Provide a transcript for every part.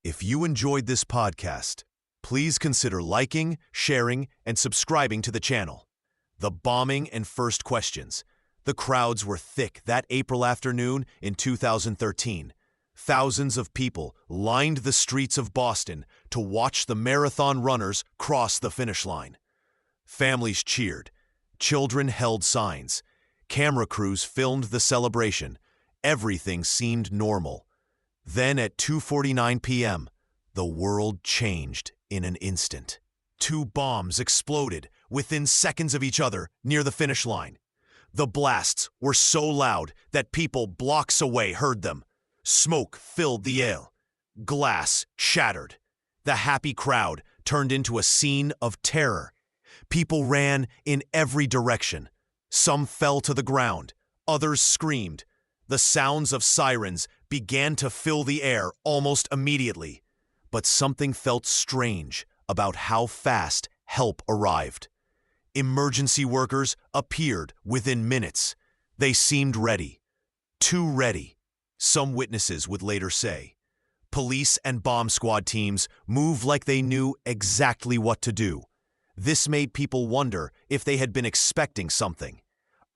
If you enjoyed this podcast, please consider liking, sharing, and subscribing to the channel. The bombing and first questions. The crowds were thick that April afternoon in 2013. Thousands of people lined the streets of Boston to watch the marathon runners cross the finish line. Families cheered. Children held signs. Camera crews filmed the celebration. Everything seemed normal. Then at 2:49 p.m., the world changed in an instant. Two bombs exploded within seconds of each other near the finish line. The blasts were so loud that people blocks away heard them. Smoke filled the air. Glass shattered. The happy crowd turned into a scene of terror. People ran in every direction. Some fell to the ground. Others screamed. The sounds of sirens began to fill the air almost immediately. But something felt strange about how fast help arrived. Emergency workers appeared within minutes. They seemed ready. Too ready, some witnesses would later say. Police and bomb squad teams moved like they knew exactly what to do. This made people wonder if they had been expecting something.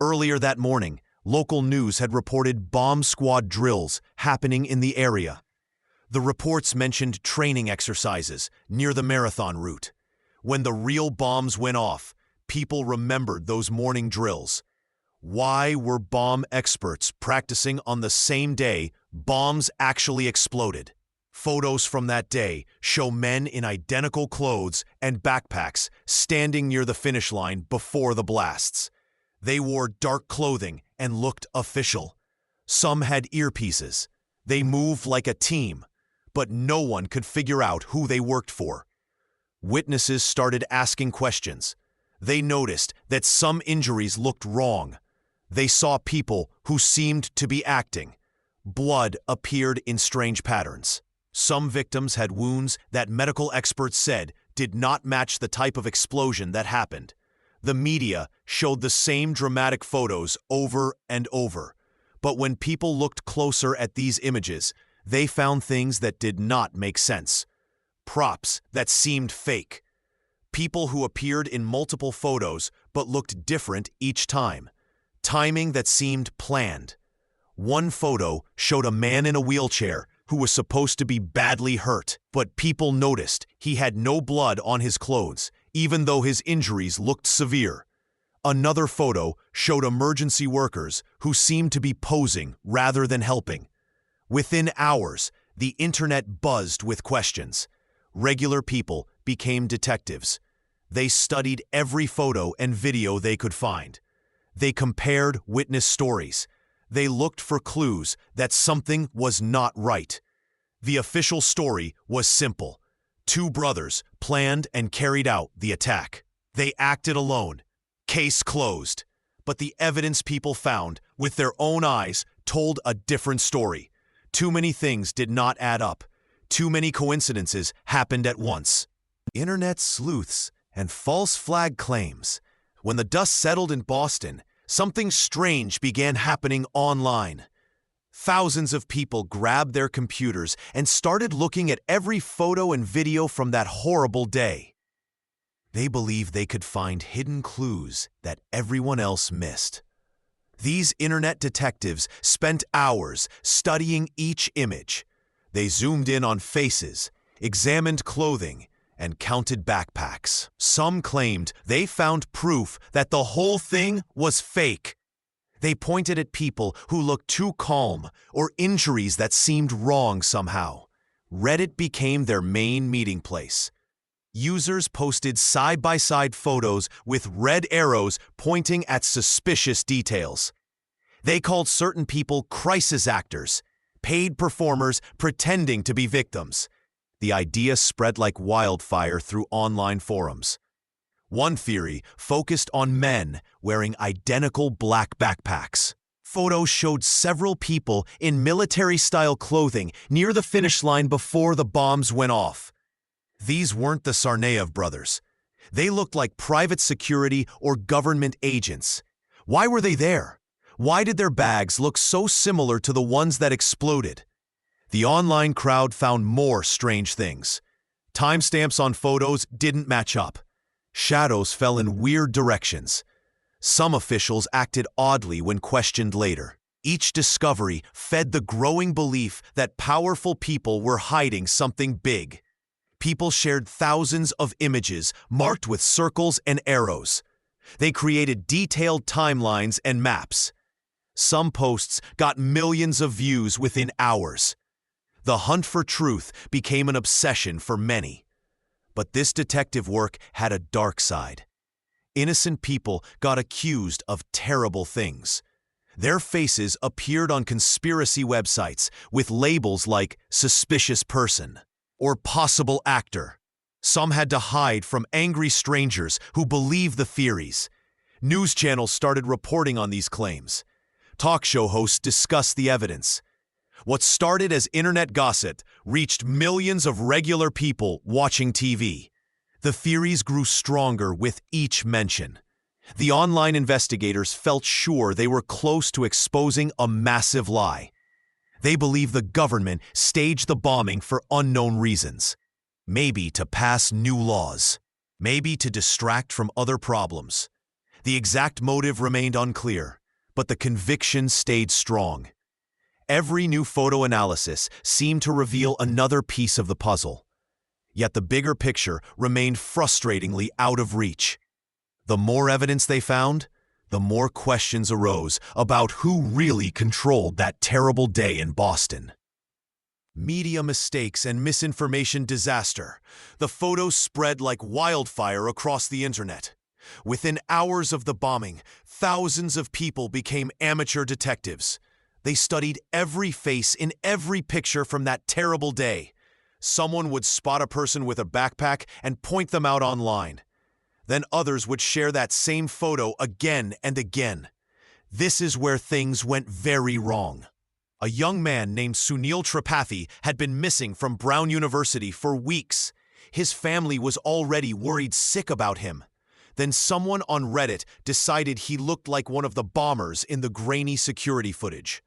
Earlier that morning, local news had reported bomb squad drills happening in the area. The reports mentioned training exercises near the marathon route. When the real bombs went off, people remembered those morning drills. Why were bomb experts practicing on the same day bombs actually exploded? Photos from that day show men in identical clothes and backpacks standing near the finish line before the blasts. They wore dark clothing and looked official. Some had earpieces. They moved like a team, but no one could figure out who they worked for. Witnesses started asking questions. They noticed that some injuries looked wrong. They saw people who seemed to be acting. Blood appeared in strange patterns. Some victims had wounds that medical experts said did not match the type of explosion that happened. The media showed the same dramatic photos over and over. But when people looked closer at these images, they found things that did not make sense. Props that seemed fake. People who appeared in multiple photos but looked different each time. Timing that seemed planned. One photo showed a man in a wheelchair who was supposed to be badly hurt, but people noticed he had no blood on his clothes, even though his injuries looked severe. Another photo showed emergency workers who seemed to be posing rather than helping. Within hours, the internet buzzed with questions. Regular people became detectives. They studied every photo and video they could find. They compared witness stories. They looked for clues that something was not right. The official story was simple. Two brothers planned and carried out the attack. They acted alone. Case closed. But the evidence people found with their own eyes told a different story. Too many things did not add up. Too many coincidences happened at once. Internet sleuths and false flag claims. When the dust settled in Boston, something strange began happening online. Thousands of people grabbed their computers and started looking at every photo and video from that horrible day. They believed they could find hidden clues that everyone else missed. These internet detectives spent hours studying each image. They zoomed in on faces, examined clothing, and counted backpacks. Some claimed they found proof that the whole thing was fake. They pointed at people who looked too calm or injuries that seemed wrong somehow. Reddit became their main meeting place. Users posted side-by-side photos with red arrows pointing at suspicious details. They called certain people crisis actors, paid performers pretending to be victims. The idea spread like wildfire through online forums. One theory focused on men wearing identical black backpacks. Photos showed several people in military-style clothing near the finish line before the bombs went off. These weren't the Tsarnaev brothers. They looked like private security or government agents. Why were they there? Why did their bags look so similar to the ones that exploded? The online crowd found more strange things. Timestamps on photos didn't match up. Shadows fell in weird directions. Some officials acted oddly when questioned later. Each discovery fed the growing belief that powerful people were hiding something big. People shared thousands of images marked with circles and arrows. They created detailed timelines and maps. Some posts got millions of views within hours. The hunt for truth became an obsession for many. But this detective work had a dark side. Innocent people got accused of terrible things. Their faces appeared on conspiracy websites with labels like suspicious person or possible actor. Some had to hide from angry strangers who believed the theories. News channels started reporting on these claims. Talk show hosts discussed the evidence. What started as internet gossip reached millions of regular people watching TV. The theories grew stronger with each mention. The online investigators felt sure they were close to exposing a massive lie. They believed the government staged the bombing for unknown reasons. Maybe to pass new laws. Maybe to distract from other problems. The exact motive remained unclear, but the conviction stayed strong. Every new photo analysis seemed to reveal another piece of the puzzle. Yet the bigger picture remained frustratingly out of reach. The more evidence they found, the more questions arose about who really controlled that terrible day in Boston. Media mistakes and misinformation disaster. The photos spread like wildfire across the internet. Within hours of the bombing, thousands of people became amateur detectives. They studied every face in every picture from that terrible day. Someone would spot a person with a backpack and point them out online. Then others would share that same photo again and again. This is where things went very wrong. A young man named Sunil Tripathi had been missing from Brown University for weeks. His family was already worried sick about him. Then someone on Reddit decided he looked like one of the bombers in the grainy security footage.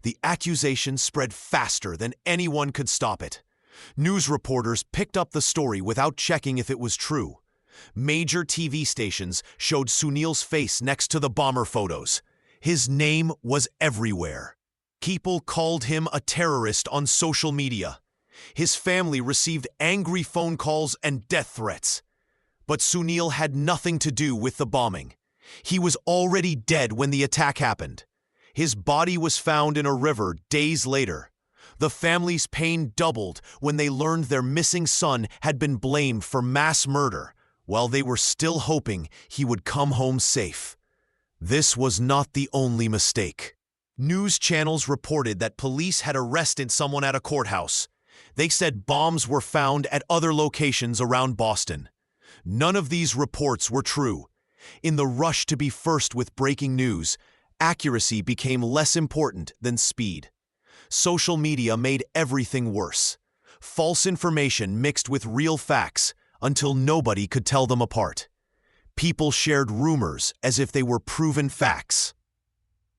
The accusation spread faster than anyone could stop it. News reporters picked up the story without checking if it was true. Major TV stations showed Sunil's face next to the bomber photos. His name was everywhere. People called him a terrorist on social media. His family received angry phone calls and death threats. But Sunil had nothing to do with the bombing. He was already dead when the attack happened. His body was found in a river days later. The family's pain doubled when they learned their missing son had been blamed for mass murder, while they were still hoping he would come home safe. This was not the only mistake. News channels reported that police had arrested someone at a courthouse. They said bombs were found at other locations around Boston. None of these reports were true. In the rush to be first with breaking news, accuracy became less important than speed. Social media made everything worse. False information mixed with real facts until nobody could tell them apart. People shared rumors as if they were proven facts.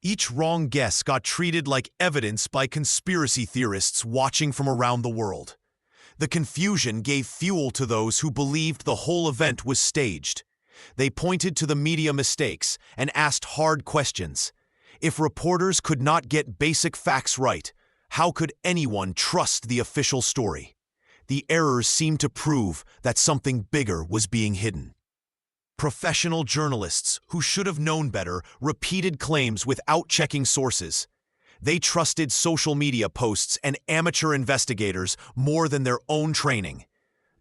Each wrong guess got treated like evidence by conspiracy theorists watching from around the world. The confusion gave fuel to those who believed the whole event was staged. They pointed to the media mistakes and asked hard questions. If reporters could not get basic facts right, how could anyone trust the official story? The errors seemed to prove that something bigger was being hidden. Professional journalists, who should have known better, repeated claims without checking sources. They trusted social media posts and amateur investigators more than their own training.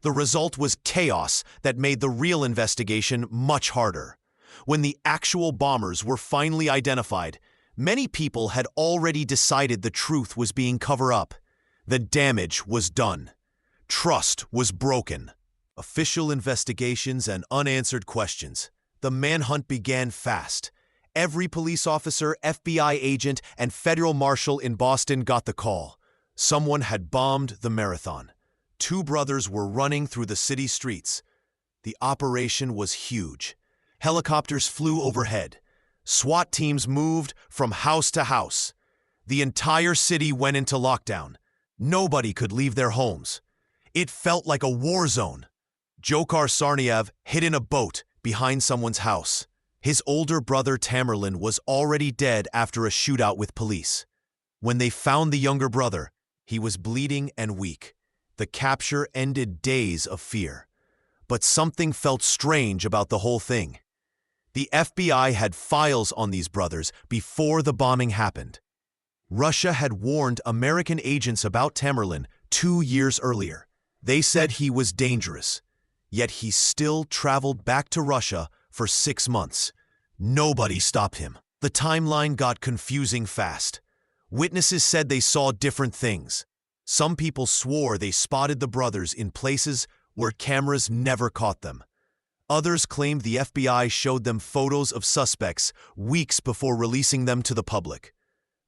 The result was chaos that made the real investigation much harder. When the actual bombers were finally identified, many people had already decided the truth was being covered up. The damage was done. Trust was broken. Official investigations and unanswered questions. The manhunt began fast. Every police officer, FBI agent, and federal marshal in Boston got the call. Someone had bombed the marathon. 2 brothers were running through the city streets. The operation was huge. Helicopters flew overhead. SWAT teams moved from house to house. The entire city went into lockdown. Nobody could leave their homes. It felt like a war zone. Dzhokhar Tsarnaev hid in a boat behind someone's house. His older brother Tamerlan was already dead after a shootout with police. When they found the younger brother, he was bleeding and weak. The capture ended days of fear. But something felt strange about the whole thing. The FBI had files on these brothers before the bombing happened. Russia had warned American agents about Tamerlan 2 years earlier. They said he was dangerous. Yet he still traveled back to Russia for 6 months. Nobody stopped him. The timeline got confusing fast. Witnesses said they saw different things. Some people swore they spotted the brothers in places where cameras never caught them. Others claimed the FBI showed them photos of suspects weeks before releasing them to the public.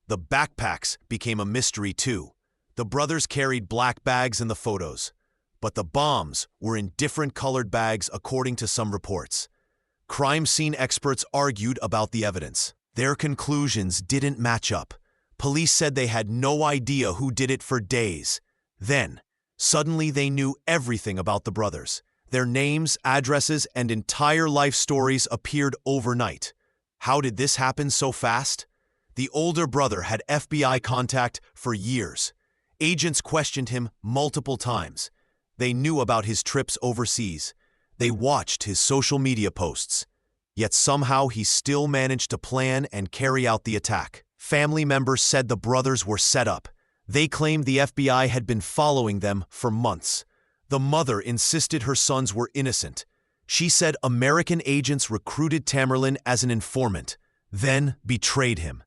The backpacks became a mystery too. The brothers carried black bags in the photos, but the bombs were in different colored bags according to some reports. Crime scene experts argued about the evidence. Their conclusions didn't match up. Police said they had no idea who did it for days. Then, suddenly they knew everything about the brothers. Their names, addresses, and entire life stories appeared overnight. How did this happen so fast? The older brother had FBI contact for years. Agents questioned him multiple times. They knew about his trips overseas. They watched his social media posts. Yet somehow he still managed to plan and carry out the attack. Family members said the brothers were set up. They claimed the FBI had been following them for months. The mother insisted her sons were innocent. She said American agents recruited Tamerlan as an informant, then betrayed him.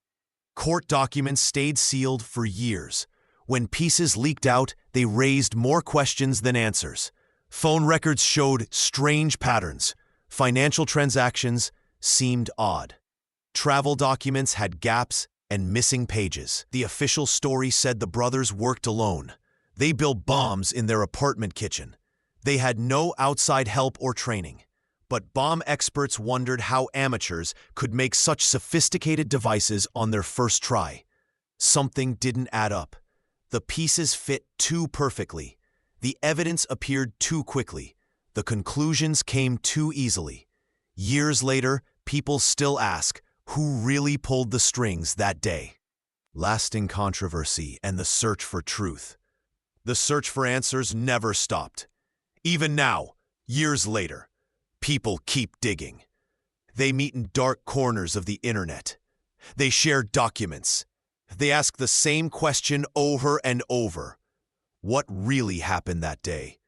Court documents stayed sealed for years. When pieces leaked out, they raised more questions than answers. Phone records showed strange patterns. Financial transactions seemed odd. Travel documents had gaps and missing pages. The official story said the brothers worked alone. They built bombs in their apartment kitchen. They had no outside help or training. But bomb experts wondered how amateurs could make such sophisticated devices on their first try. Something didn't add up. The pieces fit too perfectly. The evidence appeared too quickly. The conclusions came too easily. Years later, people still ask, who really pulled the strings that day? Lasting controversy and the search for truth. The search for answers never stopped. Even now, years later, people keep digging. They meet in dark corners of the internet. They share documents. They ask the same question over and over. What really happened that day?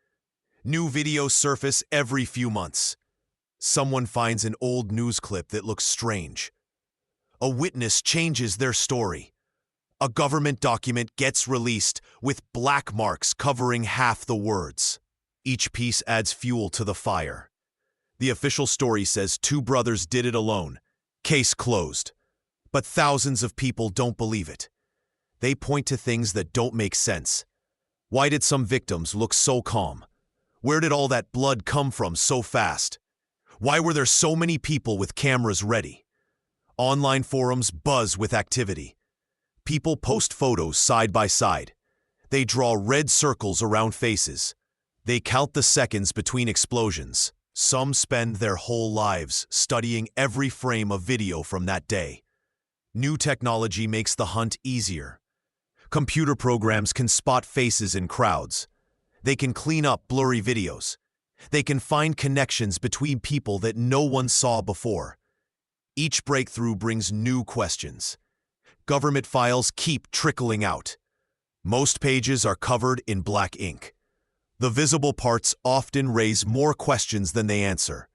New videos surface every few months. Someone finds an old news clip that looks strange. A witness changes their story. A government document gets released with black marks covering half the words. Each piece adds fuel to the fire. The official story says 2 brothers did it alone. Case closed. But thousands of people don't believe it. They point to things that don't make sense. Why did some victims look so calm? Where did all that blood come from so fast? Why were there so many people with cameras ready? Online forums buzz with activity. People post photos side by side. They draw red circles around faces. They count the seconds between explosions. Some spend their whole lives studying every frame of video from that day. New technology makes the hunt easier. Computer programs can spot faces in crowds. They can clean up blurry videos. They can find connections between people that no one saw before. Each breakthrough brings new questions. Government files keep trickling out. Most pages are covered in black ink. The visible parts often raise more questions than they answer.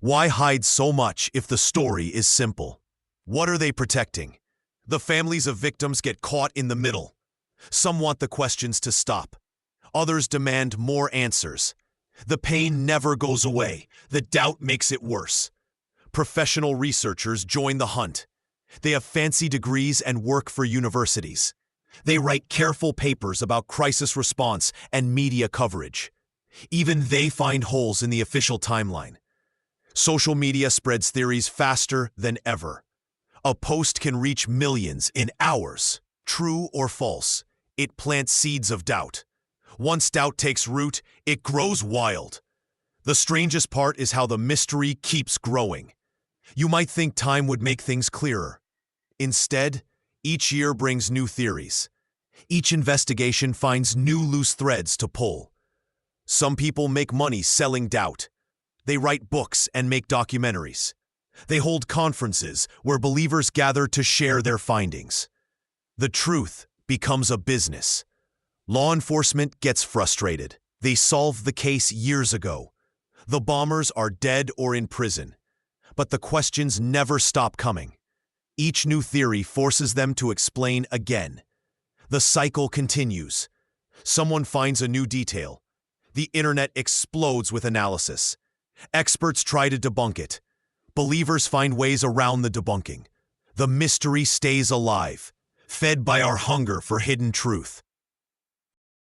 Why hide so much if the story is simple? What are they protecting? The families of victims get caught in the middle. Some want the questions to stop. Others demand more answers. The pain never goes away. The doubt makes it worse. Professional researchers join the hunt. They have fancy degrees and work for universities. They write careful papers about crisis response and media coverage. Even they find holes in the official timeline. Social media spreads theories faster than ever. A post can reach millions in hours. True or false, it plants seeds of doubt. Once doubt takes root, it grows wild. The strangest part is how the mystery keeps growing. You might think time would make things clearer. Instead, each year brings new theories. Each investigation finds new loose threads to pull. Some people make money selling doubt. They write books and make documentaries. They hold conferences where believers gather to share their findings. The truth becomes a business. Law enforcement gets frustrated. They solved the case years ago. The bombers are dead or in prison. But the questions never stop coming. Each new theory forces them to explain again. The cycle continues. Someone finds a new detail. The internet explodes with analysis. Experts try to debunk it. Believers find ways around the debunking. The mystery stays alive, fed by our hunger for hidden truth.